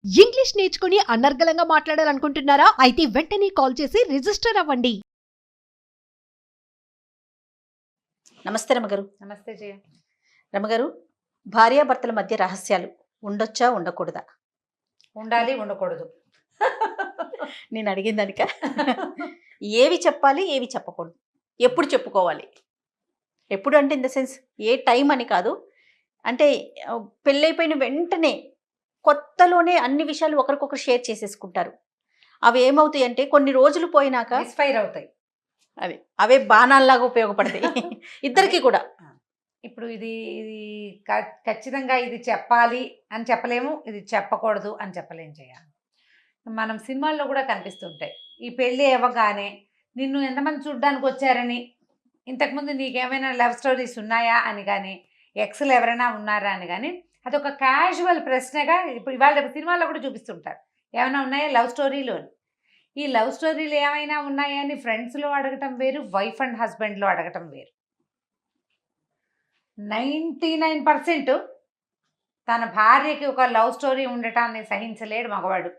English నేర్చుకుని అనర్గళంగా మాట్లాడాలనుకుంటున్నారా? అయితే వెంటనే కాల్ చేసి రిజిస్టర్ అవ్వండి. నమస్తే రమగారు. నమస్తే జయ. రమగారు, భార్యాభర్తల మధ్య రహస్యాలు ఉండొచ్చా ఉండకూడదా? ఉండాలి, ఉండకూడదు. నేను అడిగిన దానిక ఏవి చెప్పాలి, ఏవి చెప్పకూడదు, ఎప్పుడు చెప్పుకోవాలి? ఎప్పుడు అంటే in the sense A time అని కాదు, అంటే పెళ్ళైపోయిన వెంటనే కొత్తలోనే అన్ని విషయాలు ఒకరికొకరు షేర్ చేసేసుకుంటారు. అవి ఏమవుతాయి అంటే కొన్ని రోజులు పోయినాక మిస్ఫైర్ అవుతాయి. అవే బాణాల్లాగా ఉపయోగపడతాయి ఇద్దరికి కూడా. ఇప్పుడు ఇది ఇది ఖచ్చితంగా ఇది చెప్పాలి అని చెప్పలేము, ఇది చెప్పకూడదు అని చెప్పలేము జయ. మనం సినిమాల్లో కూడా కనిపిస్తుంటాయి. ఈ పెళ్ళి అవ్వగానే నిన్ను ఎంతమంది చూడ్డానికి వచ్చారని, ఇంతకుముందు నీకేమైనా లవ్ స్టోరీస్ ఉన్నాయా అని కానీ, ఎక్స్లు ఎవరైనా ఉన్నారా అని కానీ, అదొక క్యాజువల్ ప్రశ్నగా ఇప్పుడు ఇవాళ సినిమాల్లో కూడా చూపిస్తుంటారు. ఏమైనా ఉన్నాయా లవ్ స్టోరీలు అని. ఈ లవ్ స్టోరీలు ఏమైనా ఉన్నాయా అని ఫ్రెండ్స్లో అడగటం వేరు, వైఫ్ అండ్ హస్బెండ్లో అడగటం వేరు. 99% తన భార్యకి ఒక లవ్ స్టోరీ ఉండటాన్ని సహించలేడు మగవాడు.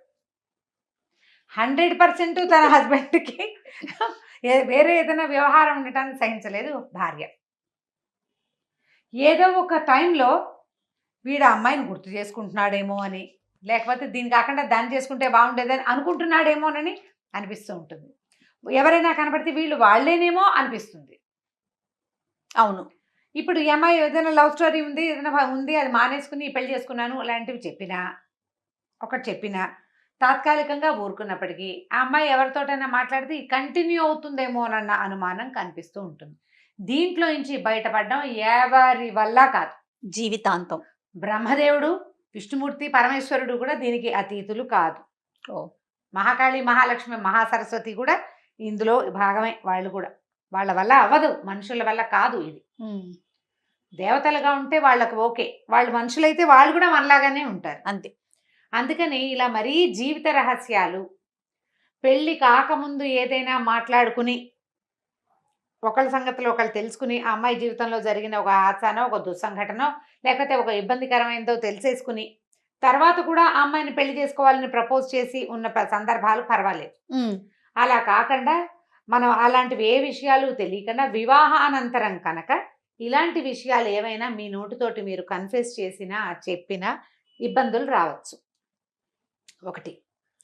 100% తన హస్బెండ్కి వేరే ఏదైనా వ్యవహారం ఉండటాన్ని సహించలేదు భార్య. ఏదో ఒక టైంలో వీడు అమ్మాయిని గుర్తు చేసుకుంటున్నాడేమో అని, లేకపోతే దీని కాకుండా దాన్ని చేసుకుంటే బాగుండేదని అనుకుంటున్నాడేమోనని అనిపిస్తూ ఉంటుంది. ఎవరైనా కనబడితే వీళ్ళు వాళ్ళేనేమో అనిపిస్తుంది. అవును. ఇప్పుడు ఈ అమ్మాయి ఏదైనా లవ్ స్టోరీ ఉంది, ఏదైనా ఉంది, అది మానేసుకుని పెళ్లి చేసుకున్నాను అలాంటివి చెప్పినా తాత్కాలికంగా ఊరుకున్నప్పటికీ ఆ అమ్మాయి ఎవరితోటైనా మాట్లాడితే కంటిన్యూ అవుతుందేమోనన్న అనుమానం కనిపిస్తూ ఉంటుంది. దీంట్లో నుంచి బయటపడడం ఎవరి వల్ల కాదు, జీవితాంతం. బ్రహ్మదేవుడు, విష్ణుమూర్తి, పరమేశ్వరుడు కూడా దీనికి అతీతులు కాదు. మహాకాళి, మహాలక్ష్మి, మహాసరస్వతి కూడా ఇందులో భాగమే. వాళ్ళు కూడా వాళ్ళ వల్ల అవ్వదు, మనుషుల వల్ల కాదు. ఇది దేవతలుగా ఉంటే వాళ్ళకు ఓకే, వాళ్ళు మనుషులైతే వాళ్ళు కూడా మనలాగానే ఉంటారు అంతే. అందుకని ఇలా మరీ జీవిత రహస్యాలు పెళ్ళి కాకముందు ఏదైనా మాట్లాడుకుని ఒకళ్ళ సంగతిలో ఒకళ్ళు తెలుసుకుని, ఆ అమ్మాయి జీవితంలో జరిగిన ఒక హాస్యానో, ఒక దుస్సంఘటనో, లేకపోతే ఒక ఇబ్బందికరమైనదో తెలిసేసుకుని తర్వాత కూడా ఆ అమ్మాయిని పెళ్లి చేసుకోవాలని ప్రపోజ్ చేసి ఉన్న సందర్భాలు పర్వాలేదు. అలా కాకుండా మనం అలాంటివి ఏ విషయాలు తెలియకుండా వివాహానంతరం కనుక ఇలాంటి విషయాలు ఏవైనా మీ నోటితోటి మీరు కన్ఫెస్ చేసినా చెప్పినా ఇబ్బందులు రావచ్చు. ఒకటి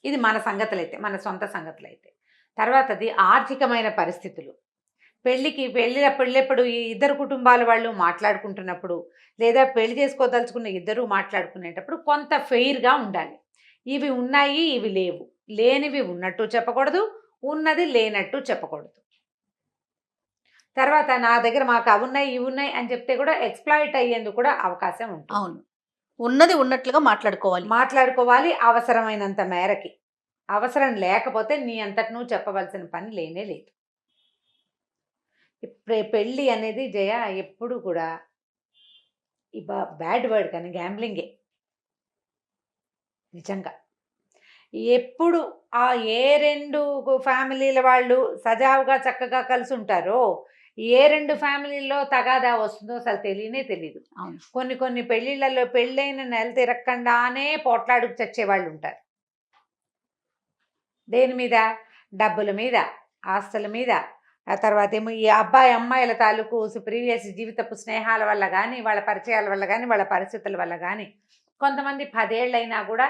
ఇది మన సంగతులైతే, మన సొంత సంగతులైతే. తర్వాతది ఆర్థికమైన పరిస్థితులు. పెళ్ళెప్పుడు ఈ ఇద్దరు కుటుంబాల వాళ్ళు మాట్లాడుకుంటున్నప్పుడు, లేదా పెళ్లి చేసుకోదలుచుకున్న ఇద్దరు మాట్లాడుకునేటప్పుడు కొంత ఫెయిర్గా ఉండాలి. ఇవి ఉన్నాయి, ఇవి లేవు, లేనివి ఉన్నట్టు చెప్పకూడదు, ఉన్నది లేనట్టు చెప్పకూడదు. తర్వాత నా దగ్గర మాకు అవి ఉన్నాయి, ఇవి ఉన్నాయి అని చెప్తే కూడా ఎక్స్‌ప్లాయిట్ అయ్యేందుకు కూడా అవకాశం ఉంటుంది. అవును, ఉన్నది ఉన్నట్లుగా మాట్లాడుకోవాలి అవసరమైనంత మేరకి. అవసరం లేకపోతే నీ అంతటి నువ్వు చెప్పవలసిన పని లేనే లేదు. పెళ్ళి అనేది జయ ఎప్పుడు కూడా ఈ బ్యాడ్ వర్డ్ కానీ గ్యాంబ్లింగే నిజంగా. ఎప్పుడు ఆ ఏ రెండు ఫ్యామిలీల వాళ్ళు సజావుగా చక్కగా కలిసి ఉంటారో, ఏ రెండు ఫ్యామిలీల్లో తగాదా వస్తుందో అసలు తెలియదు. కొన్ని పెళ్ళిళ్ళలో పెళ్ళైన నెల తిరగకుండానే పోట్లాడుకు చచ్చేవాళ్ళు ఉంటారు. దేని మీద? డబ్బుల మీద, ఆస్తుల మీద. ఆ తర్వాత ఏమో ఈ అబ్బాయి అమ్మాయిల తాలూకు ప్రీవియస్ జీవితపు స్నేహాల వల్ల కానీ, వాళ్ళ పరిచయాల వల్ల కానీ, వాళ్ళ పరిస్థితుల వల్ల కానీ కొంతమంది 10 ఏళ్ళైనా కూడా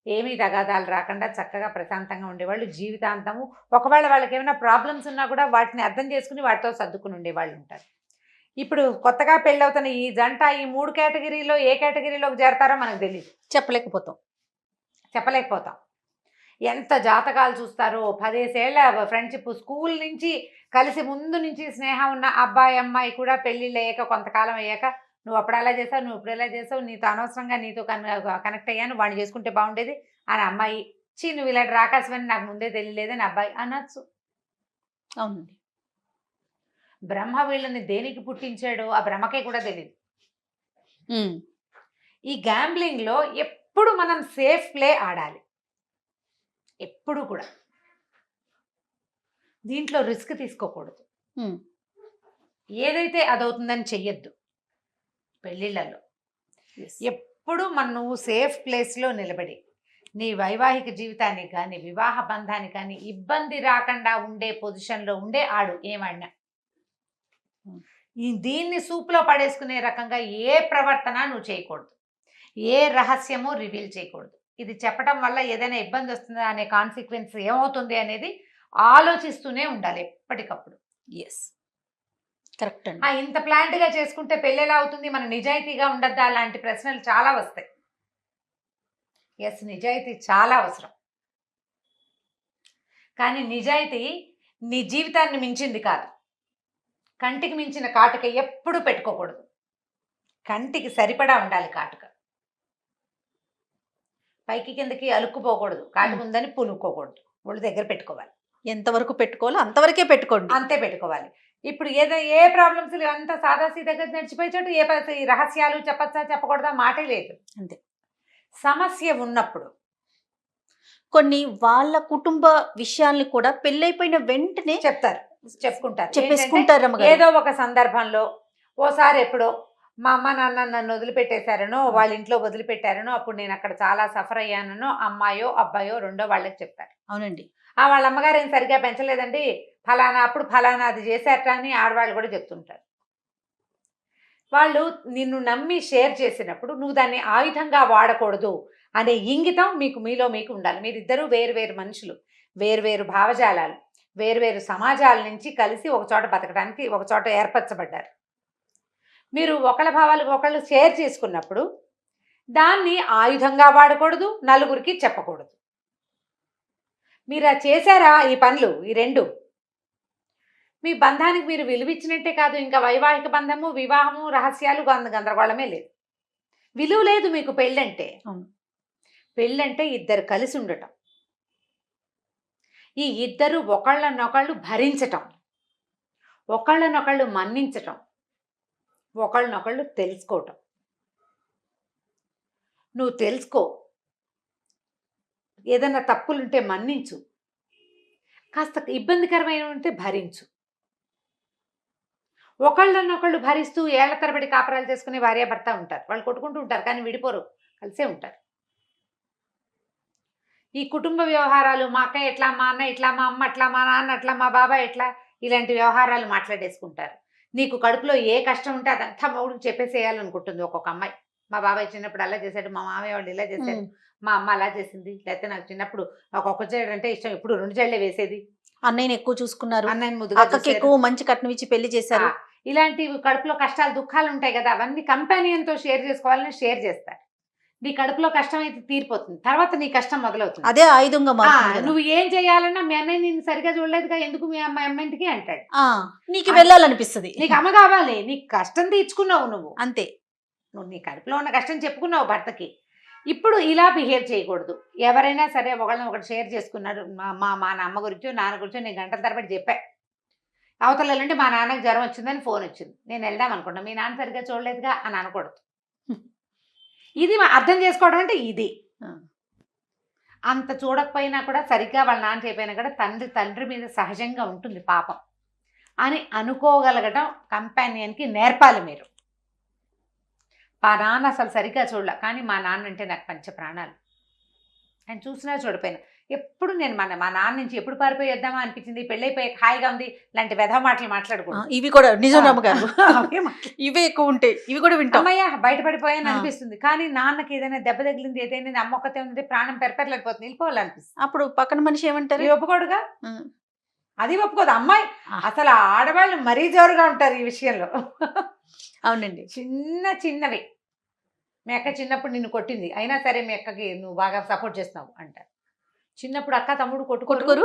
ఏమీ తగాదాలు రాకుండా చక్కగా ప్రశాంతంగా ఉండేవాళ్ళు జీవితాంతము. ఒకవేళ వాళ్ళకి ఏమైనా ప్రాబ్లమ్స్ ఉన్నా కూడా వాటిని అర్థం చేసుకుని వాటితో సర్దుకుని ఉండేవాళ్ళు ఉంటారు. ఇప్పుడు కొత్తగా పెళ్ళవుతున్న ఈ జంట ఈ 3 కేటగిరీలో ఏ కేటగిరీలోకి చేరతారో మనకు తెలియదు, చెప్పలేకపోతాం. ఎంత జాతకాలు చూస్తారో, 10 ఏళ్ల ఫ్రెండ్షిప్, స్కూల్ నుంచి కలిసి ముందు నుంచి స్నేహం ఉన్న అబ్బాయి అమ్మాయి కూడా పెళ్ళిళ్ళు అయ్యాక కొంతకాలం అయ్యాక నువ్వు అప్పుడు అలా చేసావు, నువ్వు ఇప్పుడు ఎలా చేసావు, నీతో అనవసరంగా నీతో కనెక్ట్ అయ్యాను, వాడిని చేసుకుంటే బాగుండేది అని అమ్మాయి, నువ్వు ఇలాంటి రాకాశమని నాకు ముందే తెలియలేదని అబ్బాయి అనొచ్చు. అవునండి. బ్రహ్మ వీళ్ళని దేనికి పుట్టించాడో ఆ బ్రహ్మకే కూడా తెలియదు. ఈ గ్యాంబ్లింగ్లో ఎప్పుడు మనం సేఫ్ ప్లే ఆడాలి, ఎప్పుడు కూడా. దీంట్లో రిస్క్ తీసుకోకూడదు. ఏదైతే అదవుతుందని చెయ్యొద్దు. పెళ్ళిళ్ళలో ఎప్పుడు నువ్వు సేఫ్ ప్లేస్లో నిలబడి నీ వైవాహిక జీవితానికి కానీ వివాహ బంధానికి కానీ ఇబ్బంది రాకుండా ఉండే పొజిషన్లో ఉండే ఆడు ఏమన్నా. దీన్ని సూపులో పడేసుకునే రకంగా ఏ ప్రవర్తన నువ్వు చేయకూడదు, ఏ రహస్యము రివీల్ చేయకూడదు. ఇది చెప్పడం వల్ల ఏదైనా ఇబ్బంది వస్తుందా అనే కాన్సిక్వెన్స్ ఏమవుతుంది అనేది ఆలోచిస్తూనే ఉండాలి ఎప్పటికప్పుడు. ఎస్, కరెక్ట్ అండి. ఇంత ప్లాంట్గా చేసుకుంటే పెళ్ళి ఎలా అవుతుంది, మన నిజాయితీగా ఉండద్దా లాంటి ప్రశ్నలు చాలా వస్తాయి. ఎస్, నిజాయితీ చాలా అవసరం. కానీ నిజాయితీ నీ జీవితాన్ని మించింది కాదు. కంటికి మించిన కాటుక ఎప్పుడు పెట్టుకోకూడదు. కంటికి సరిపడా ఉండాలి కాటుక. పైకి కిందకి అలుక్కుపోకూడదు. కాటుక ఉందని పునుక్కోకూడదు. ఒళ్ళు దగ్గర పెట్టుకోవాలి. ఎంతవరకు పెట్టుకోవాలో అంతవరకే పెట్టుకోండి. అంతే పెట్టుకోవాలి. ఇప్పుడు ఏ ప్రాబ్లమ్స్ అంతా సాదాసీదాగా నడిచిపోయే చోటు ఈ రహస్యాలు చెప్పచ్చా చెప్పకూడదా మాటే లేదు. అంతే. సమస్య ఉన్నప్పుడు కొన్ని వాళ్ళ కుటుంబ విషయాల్ని కూడా పెళ్ళైపోయిన వెంటనే చెప్పుకుంటారు, చెప్పేసుకుంటారు. ఏదో ఒక సందర్భంలో ఓసారి ఎప్పుడో మా అమ్మ నాన్న నన్ను వదిలిపెట్టేశారనో, వాళ్ళ ఇంట్లో వదిలిపెట్టారనో, అప్పుడు నేను అక్కడ చాలా సఫర్ అయ్యానో అమ్మాయో అబ్బాయో రెండో వాళ్ళకి చెప్తారు. అవునండి. వాళ్ళ అమ్మగారు ఏం సరిగ్గా పెంచలేదండి, ఫలానా అప్పుడు ఫలానా అది చేశారట అని ఆడవాళ్ళు కూడా చెప్తుంటారు. వాళ్ళు నిన్ను నమ్మి షేర్ చేసినప్పుడు నువ్వు దాన్ని ఆయుధంగా వాడకూడదు అనే ఇంగితం మీలో మీకు ఉండాలి. మీరిద్దరూ వేరు మనుషులు, వేరు భావజాలాలు, వేరు సమాజాల నుంచి కలిసి ఒక చోట బతకడానికి ఒక చోట ఏర్పరచబడ్డారు. మీరు ఒకళ్ళ భావాలు ఒకళ్ళు షేర్ చేసుకున్నప్పుడు దాన్ని ఆయుధంగా వాడకూడదు, నలుగురికి చెప్పకూడదు. మీరు చేశారా ఈ పనులు, ఈ రెండు మీ బంధానికి మీరు విలువిచ్చినట్టే కాదు, ఇంకా వైవాహిక బంధము, వివాహము, రహస్యాలు గందరగోళమే లేదు. విలువ లేదు మీకు పెళ్ళంటే. పెళ్ళంటే ఇద్దరు కలిసి ఉండటం, ఈ ఇద్దరు ఒకళ్ళనొకళ్ళు భరించటం, ఒకళ్ళనొకళ్ళు మన్నించటం, ఒకళ్ళనొకళ్ళు తెలుసుకోవటం. నువ్వు తెలుసుకో, ఏదైనా తప్పులుంటే మన్నించు, కాస్త ఇబ్బందికరమైన ఉంటే భరించు. ఒకళ్ళనొకళ్ళు భరిస్తూ ఏళ్ల తరబడి కాపురాలు చేసుకునే భార్యాభర్త ఉంటారు. వాళ్ళు కొట్టుకుంటూ ఉంటారు కానీ విడిపోరు, కలిసే ఉంటారు. ఈ కుటుంబ వ్యవహారాలు, మా అక్క ఎట్లా, మా అన్న ఇట్లా, మా అమ్మ అట్లా, మా నాన్న అట్లా, మా బాబాయ్ ఎట్లా, ఇలాంటి వ్యవహారాలు మాట్లాడేసుకుంటారు. నీకు కడుపులో ఏ కష్టం ఉంటే అదంతా మొగుడికి చెప్పేసేయాలనుకుంటుంది ఒక్కొక్క అమ్మాయి. మా బాబాయ్ చిన్నప్పుడు అలా చేశాడు, మా మామయ్య వాళ్ళు ఇలా చేశారు, మా అమ్మ అలా చేసింది, లేకపోతే నాకు చిన్నప్పుడు ఒక్కొక్క జడ అంటే ఇష్టం, ఇప్పుడు 2 జడలే వేసేది, అన్నయ్యని ఎక్కువ చూసుకున్నారు, అన్నయ్యని ముద్దుగా అక్కకి ఎక్కువ మంచి కట్నం ఇచ్చి పెళ్లి చేశారు. ఇలాంటివి కడుపులో కష్టాలు దుఃఖాలు ఉంటాయి కదా, అవన్నీ కంపానియన్తో షేర్ చేసుకోవాలని షేర్ చేస్తారు. నీ కడుపులో కష్టం అయితే తీరిపోతుంది, తర్వాత నీ కష్టం మొదలవుతుంది. అదే ఆయుధంగా మారుతుంది. నువ్వు ఏం చేయాలన్నా మీ అన్నయ్య నేను సరిగా చూడలేదుగా, ఎందుకు మీ అమ్మాయింటికి అంటాడు. నీకు వెళ్ళాలనిపిస్తుంది, నీకు అమ్మ కావాలి, నీకు కష్టం తీర్చుకున్నావు నువ్వు, అంతే. నువ్వు నీ కడుపులో ఉన్న కష్టం చెప్పుకున్నావు భర్తకి. ఇప్పుడు ఇలా బిహేవ్ చేయకూడదు. ఎవరైనా సరే ఒకళ్ళని ఒకటి షేర్ చేసుకున్నారు, మా అమ్మ గురించో నాన్న గురించో నేను గంటల తరబడి చెప్పా. అవతల అంటే మా నాన్నకి జ్వరం వచ్చిందని ఫోన్ వచ్చింది, నేను వెళ్దాం అనుకుంటా, మీ నాన్న సరిగ్గా చూడలేదుగా అని అనకూడదు. ఇది అర్థం చేసుకోవడం అంటే ఇది. అంత చూడకపోయినా కూడా సరిగ్గా వాళ్ళ నాన్న చెప్పినా కూడా తండ్రి మీద సహజంగా ఉంటుంది పాపం అని అనుకోగలగటం కంపానియన్కి నేర్పాలి మీరు. మా నాన్న అసలు సరిగ్గా చూడలే, కానీ మా నాన్న అంటే నాకు పంచ ప్రాణాలు. ఆయన చూసినా చూడపోయినా ఎప్పుడు నేను మా నాన్న నుంచి ఎప్పుడు పారిపోయేద్దామా అనిపించింది, పెళ్ళైపోయి హాయిగా ఉంది ఇలాంటి వెధవ మాటలు మాట్లాడకూడదు. ఇవి కూడా నిజం నమ్మకాలు, ఇవే ఎక్కువ ఉంటాయి, ఇవి కూడా వింటాం. అమ్మయ్య బయటపడిపోయాని అనిపిస్తుంది, కానీ నాన్నకి ఏదైనా దెబ్బ తగిలింది, ఏదైనా అమ్మ ఒక్కతే ఉంది, ప్రాణం పెరపెరలేకపోతుంది, వెళ్ళిపోవాలనిపిస్తుంది. అప్పుడు పక్కన మనిషి ఏమంటారు, ఒప్పుకోడుగా, అది ఒప్పుకోదు. అమ్మాయి అసలు ఆడవాళ్ళు మరీ జోరుగా ఉంటారు ఈ విషయంలో. అవునండి. చిన్నవి, మీ అక్క చిన్నప్పుడు నిన్ను కొట్టింది, అయినా సరే మీ అక్కకి నువ్వు బాగా సపోర్ట్ చేస్తున్నావు అంటారు. చిన్నప్పుడు అక్క తమ్ముడు కొట్టుకుంటారు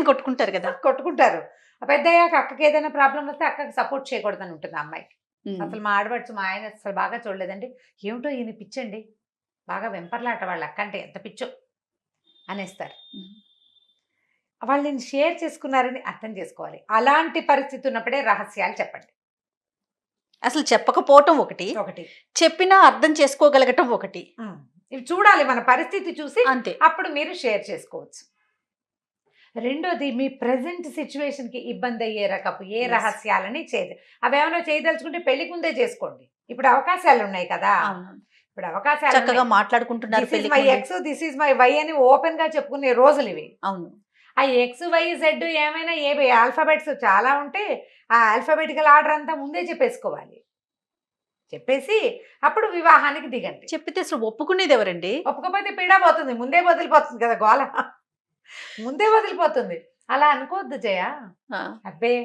కొట్టుకుంటారు కదా, కొట్టుకుంటారు. పెద్దయ్యాక అక్కకి ఏదైనా ప్రాబ్లం వస్తే అక్కకి సపోర్ట్ చేయకూడదని ఉంటుంది అమ్మాయికి. అసలు మా ఆడబడుచు మా ఆయన అసలు బాగా చూడలేదండి, ఏమిటో ఈయన పిచ్చండి, బాగా వెంపర్లాట వాళ్ళ అక్క అంటే ఎంత పిచ్చో అనేస్తారు. వాళ్ళు నేను షేర్ చేసుకున్నారని అర్థం చేసుకోవాలి. అలాంటి పరిస్థితి ఉన్నప్పుడే రహస్యాలు చెప్పండి. అసలు చెప్పకపోవటం ఒకటి, చెప్పినా అర్థం చేసుకోగలగటం ఒకటి. ఇవి చూడాలి, మన పరిస్థితి చూసి అంతే, అప్పుడు మీరు షేర్ చేసుకోవచ్చు. రెండోది, మీ ప్రజెంట్ సిచ్యువేషన్కి ఇబ్బంది అయ్యే రకపు ఏ రహస్యాలని అవేమైనా చేయదలుచుకుంటే పెళ్లికి ముందే చేసుకోండి. ఇప్పుడు అవకాశాలు ఉన్నాయి కదా, ఇప్పుడు అవకాశాలు చక్కగా మాట్లాడుకుంటున్నారు దిస్ ఇస్ పెళ్లికి మై ముందే. Ex, this is my Y అని ఓపెన్ గా చెప్పుకునే రోజులు ఇవి. అవును. ఆ ఎక్స్ వై జెడ్ ఏమైనా ఆల్ఫాబెట్స్ చాలా ఉంటే ఆ ఆల్ఫాబెటికల్ ఆర్డర్ అంతా ముందే చెప్పేసుకోవాలి. చెప్పేసి అప్పుడు వివాహానికి దిగండి. చెప్పితే అసలు ఒప్పుకునేది ఎవరండి? ఒప్పుకోకపోతే పీడా పోతుంది, ముందే వదిలిపోతుంది కదా గోల, ముందే వదిలిపోతుంది. అలా అనుకోవద్దు జయ, ఆ, అబ్బే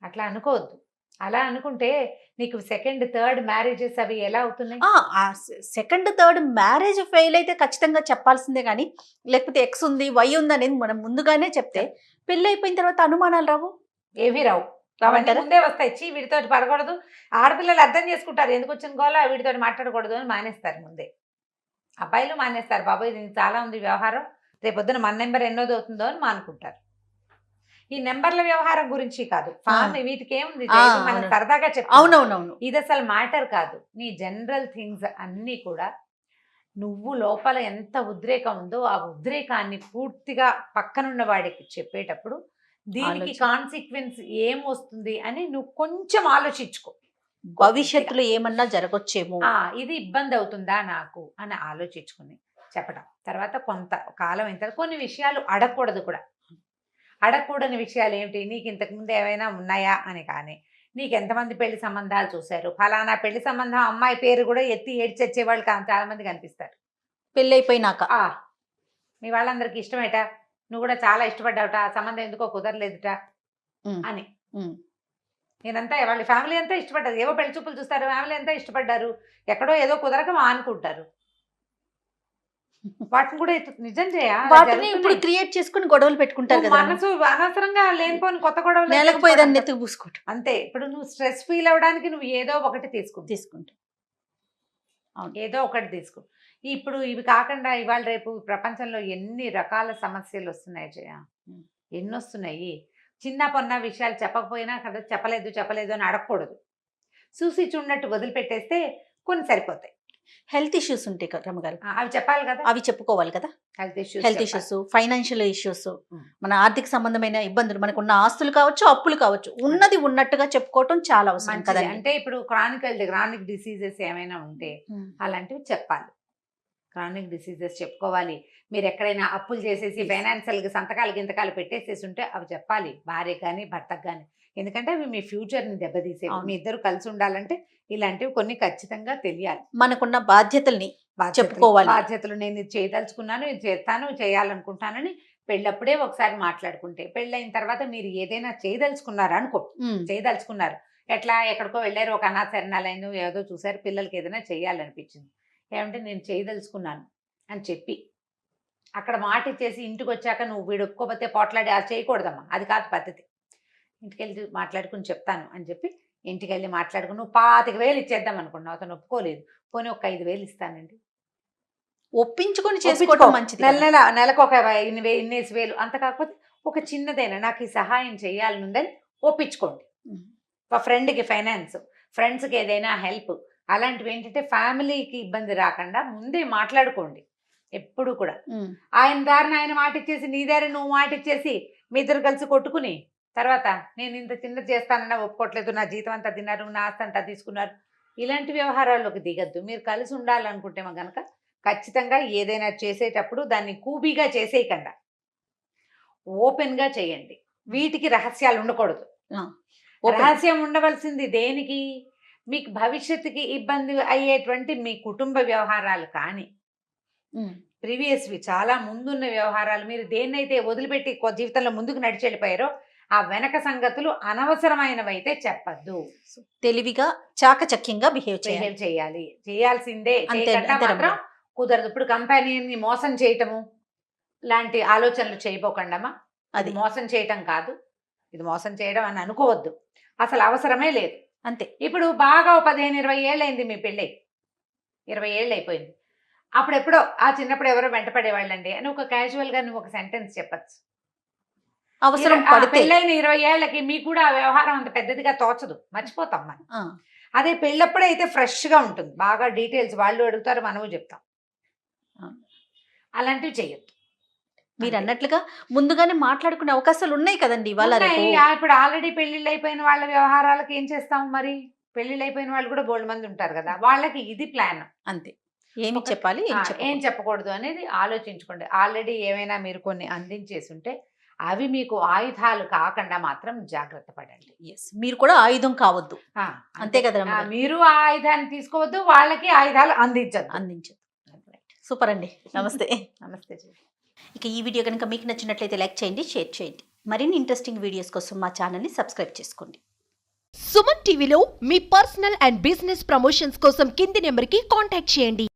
అట్లా అనుకోవద్దు. అలా అనుకుంటే నీకు సెకండ్ థర్డ్ మ్యారేజెస్ అవి ఎలా అవుతున్నాయి? సెకండ్ థర్డ్ మ్యారేజ్ ఫెయిల్ అయితే ఖచ్చితంగా చెప్పాల్సిందే కానీ, లేకపోతే ఎక్స్ ఉంది వై ఉంది అనేది మనం ముందుగానే చెప్తే పెళ్లి అయిపోయిన తర్వాత అనుమానాలు రావు. ఏమీ రావు, రావంటారా? ముందే వస్తాయి. వీడితో పడకూడదు, ఆడపిల్లలు అర్థం చేసుకుంటారు ఎందుకు వచ్చిన గోల, వీడితో మాట్లాడకూడదు అని మానేస్తారు ముందే. అబ్బాయిలు మానేస్తారు, బాబాయ్ దీనికి చాలా ఉంది వ్యవహారం, రేపొద్దున మన నెంబర్ ఎన్నోది అవుతుందో అని మానుకుంటారు. ఈ నెంబర్ల వ్యవహారం గురించి కాదు, ఫ్యామిలీ వీటికి ఏముంది జయ, ఇవి మనం అవును. సరదాగా చెప్తాం. అవునవునవును. ఇది అసలు మ్యాటర్ కాదు. నీ జనరల్ థింగ్స్ అన్నీ కూడా నువ్వు లోపల ఎంత ఉద్రేకం ఉందో ఆ ఉద్రేకాన్ని పూర్తిగా పక్కనున్న వాడికి చెప్పేటప్పుడు దీనికి కాన్సిక్వెన్స్ ఏం వస్తుంది అని నువ్వు కొంచెం ఆలోచించుకో. భవిష్యత్తులో ఏమన్నా జరగొచ్చేమో. ఇది ఇబ్బంది అవుతుందా నాకు అని ఆలోచించుకుని చెప్పడం. తర్వాత కొంత కాలం అయిన తర్వాత కొన్ని విషయాలు అడగకూడదు కూడా. అడగకూడని విషయాలు ఏమిటి, నీకు ఇంతకుముందు ఏమైనా ఉన్నాయా అని, కానీ నీకు ఎంతమంది పెళ్లి సంబంధాలు చూశారు, ఫలానా పెళ్లి సంబంధం అమ్మాయి పేరు కూడా ఎత్తి ఏడ్చొచ్చే వాళ్ళు చాలా మంది కనిపిస్తారు పెళ్లి అయిపోయినాక. మీ వాళ్ళందరికీ ఇష్టమేట, నువ్వు కూడా చాలా ఇష్టపడ్డావుట, ఆ సంబంధం ఎందుకో కుదరలేదుట అని. నేనంతా వాళ్ళ ఫ్యామిలీ అంతా ఇష్టపడ్డారు, ఏవో పెళ్లి చూపులు చూస్తారు, ఫ్యామిలీ అంతా ఇష్టపడ్డారు, ఎక్కడో ఏదో కుదరక అనుకుంటారు. వాటిని కూడా నిజం వాటిని ఇప్పుడు క్రియేట్ చేసుకుని గొడవలు పెట్టుకుంటారు కదా. మనసు అనవసరంగా లేనిపోని కొత్త గొడవలు నేలకపోయేదాన్ని ఎత్తుకు పూసుకోవటం అంతే. ఇప్పుడు నువ్వు స్ట్రెస్ ఫీల్ అవ్వడానికి నువ్వు ఏదో ఒకటి తీసుకుంటావు, ఏదో ఒకటి తీసుకో. ఇప్పుడు ఇవి కాకుండా ఇవాళ రేపు ప్రపంచంలో ఎన్ని రకాల సమస్యలు వస్తున్నాయి జయ, ఎన్ని వస్తున్నాయి. చిన్న పొన్న విషయాలు చెప్పకపోయినా కదా, చెప్పలేదు అని అడగకూడదు, చూసి చూడనట్టు వదిలిపెట్టేస్తే కొన్ని సరిపోతాయి. హెల్త్ ఇష్యూస్ ఉంటాయి కదా రమ్మగారు, అవి చెప్పాలి కదా, అవి చెప్పుకోవాలి కదా. హెల్త్ ఇష్యూస్, ఫైనాన్షియల్ ఇష్యూస్, మన ఆర్థిక సంబంధమైన ఇబ్బందులు, మనకున్న ఆస్తులు కావచ్చు, అప్పులు కావచ్చు, ఉన్నది ఉన్నట్టుగా చెప్పుకోవటం చాలా అవసరం కదా. అంటే ఇప్పుడు క్రానిక్ డిసీజెస్ ఏమైనా ఉంటే అలాంటివి చెప్పాలి. క్రానిక్ డిసీజెస్ చెప్పుకోవాలి. మీరు ఎక్కడైనా అప్పులు చేసేసి ఫైనాన్షియల్గా సంతకాలు గింతకాలు పెట్టేసేసి ఉంటే అవి చెప్పాలి, భార్య కానీ భర్తకు కానీ. ఎందుకంటే అవి మీ ఫ్యూచర్ని దెబ్బతీసేవి. మీ ఇద్దరు కలిసి ఉండాలంటే ఇలాంటివి కొన్ని ఖచ్చితంగా తెలియాలి. మనకున్న బాధ్యతల్ని చెప్పుకోవాలి. బాధ్యతలు నేను ఇది చేయదలుచుకున్నాను, ఇది చేస్తాను, చేయాలనుకుంటానని పెళ్ళప్పుడే ఒకసారి మాట్లాడుకుంటే, పెళ్ళైన తర్వాత మీరు ఏదైనా చేయదలుచుకున్నారా అనుకో, చేయదలుచుకున్నారు, ఎట్లా ఎక్కడికో వెళ్ళారు, ఒక అనాథ శరణాలయం ఏదో చూసారు, పిల్లలకి ఏదైనా చేయాలనిపించింది, ఏమంటే నేను చేయదలుచుకున్నాను అని చెప్పి అక్కడ మాట ఇచ్చేసి ఇంటికి వచ్చాక నువ్వు వీడు ఒప్పుకోకపోతే పోట్లాడి అది చేయకూడదమ్మా, అది కాదు పద్ధతి. ఇంటికి వెళ్ళి మాట్లాడుకుని చెప్తాను అని చెప్పి ఇంటికి వెళ్ళి మాట్లాడుకుని నువ్వు 25,000 ఇచ్చేద్దాం అనుకున్నావు, అతను ఒప్పుకోలేదు, పోనీ ఒక 5,000 ఇస్తానండి, ఒప్పించుకొని చేసుకోవడం మంచిది. నెలకు ఒక 20,000 అంత కాకపోతే ఒక చిన్నదైనా నాకు ఈ సహాయం చేయాలనుందని ఒప్పించుకోండి. ఫ్రెండ్కి ఫైనాన్స్, ఫ్రెండ్స్కి ఏదైనా హెల్ప్, అలాంటివి ఏంటంటే ఫ్యామిలీకి ఇబ్బంది రాకుండా ముందే మాట్లాడుకోండి. ఎప్పుడు కూడా ఆయన దారిని ఆయన మాట ఇచ్చేసి నీ దారి నువ్వు మాట ఇచ్చేసి మీ ఇద్దరు కలిసి కొట్టుకుని తర్వాత నేను ఇంత చిన్నది చేస్తానన్నా ఒప్పుకోవట్లేదు, నా జీతం అంతా తిన్నారు, నా ఆస్తి అంతా తీసుకున్నారు, ఇలాంటి వ్యవహారాల్లోకి దిగద్దు. మీరు కలిసి ఉండాలనుకుంటే కనుక ఖచ్చితంగా ఏదైనా చేసేటప్పుడు దాన్ని కూబీగా చేసేయకుండా ఓపెన్గా చేయండి. వీటికి రహస్యాలు ఉండకూడదు. రహస్యం ఉండవలసింది దేనికి, మీకు భవిష్యత్తుకి ఇబ్బంది అయ్యేటువంటి మీ కుటుంబ వ్యవహారాలు కానీ ప్రీవియస్వి చాలా ముందున్న వ్యవహారాలు, మీరు దేన్నైతే వదిలిపెట్టి జీవితంలో ముందుకు నడిచి వెళ్ళిపోయారో ఆ వెనక సంగతులు అనవసరమైనవైతే చెప్పద్దు. తెలివిగా చాకచక్యంగా బిహేవ్ చేయాలి, చేయాల్సిందే, మాత్రం కుదరదు. ఇప్పుడు కంపెనీని మోసం చేయటము లాంటి ఆలోచనలు చేయబోకండమ్మా. అది మోసం చేయటం కాదు, ఇది మోసం చేయడం అని అనుకోవద్దు, అసలు అవసరమే లేదు. అంతే. ఇప్పుడు బాగా 15-20 ఏళ్ళు అయింది మీ పెళ్ళి, 20 ఏళ్ళు అయిపోయింది, అప్పుడెప్పుడో ఆ చిన్నప్పుడు ఎవరో వెంటపడేవాళ్ళండి అని ఒక క్యాజువల్గా నువ్వు ఒక సెంటెన్స్ చెప్పచ్చు. అవసరం పెళ్ళైన 20 ఏళ్ళకి మీకు కూడా ఆ వ్యవహారం అంత పెద్దదిగా తోచదు, మర్చిపోతాం మనం. అదే పెళ్ళప్పుడే అయితే ఫ్రెష్గా ఉంటుంది, బాగా డీటెయిల్స్ వాళ్ళు అడుగుతారు, మనము చెప్తాం. అలాంటివి చెయ్యొద్దు. మీరు అన్నట్లుగా ముందుగానే మాట్లాడుకునే అవకాశాలు ఉన్నాయి కదండి ఇవాళ. ఇప్పుడు ఆల్రెడీ పెళ్లిళ్ళు అయిపోయిన వాళ్ళ వ్యవహారాలకు ఏం చేస్తాం మరి, పెళ్లిళ్ళు అయిపోయిన వాళ్ళు కూడా బోల్డ్ మంది ఉంటారు కదా, వాళ్ళకి ఇది ప్లాన్. అంతే. ఏమి చెప్పాలి ఏం ఏం చెప్పకూడదు. చెప్పకూడదు అనేది ఆలోచించుకోండి. ఆల్రెడీ ఏమైనా మీరు కొన్ని అందించేసి ఉంటే అవి మీకు ఆయుధాలు కాకుండా మాత్రం జాగ్రత్త పడండి. Yes. మీరు కూడా ఆయుధం కావద్దు. ఆ, అంతే కదా రమ్య ఆ, గారు? మీరు ఆ ఆయుధాన్ని తీసుకోవద్దు, వాళ్ళకి ఆయుధాలు అందించద్దు. అందించదు. సూపర్ అండి. నమస్తే. నమస్తే జీ. ఇక ఈ వీడియో కనుక మీకు నచ్చినట్లయితే లైక్ చేయండి, షేర్ చేయండి. మరిన్ని ఇంట్రెస్టింగ్ వీడియోస్ కోసం మా ఛానల్ని సబ్స్క్రైబ్ చేసుకోండి. సుమన్ టీవీలో మీ పర్సనల్ అండ్ బిజినెస్ ప్రమోషన్స్ కోసం కింది నెంబర్కి కాంటాక్ట్ చేయండి.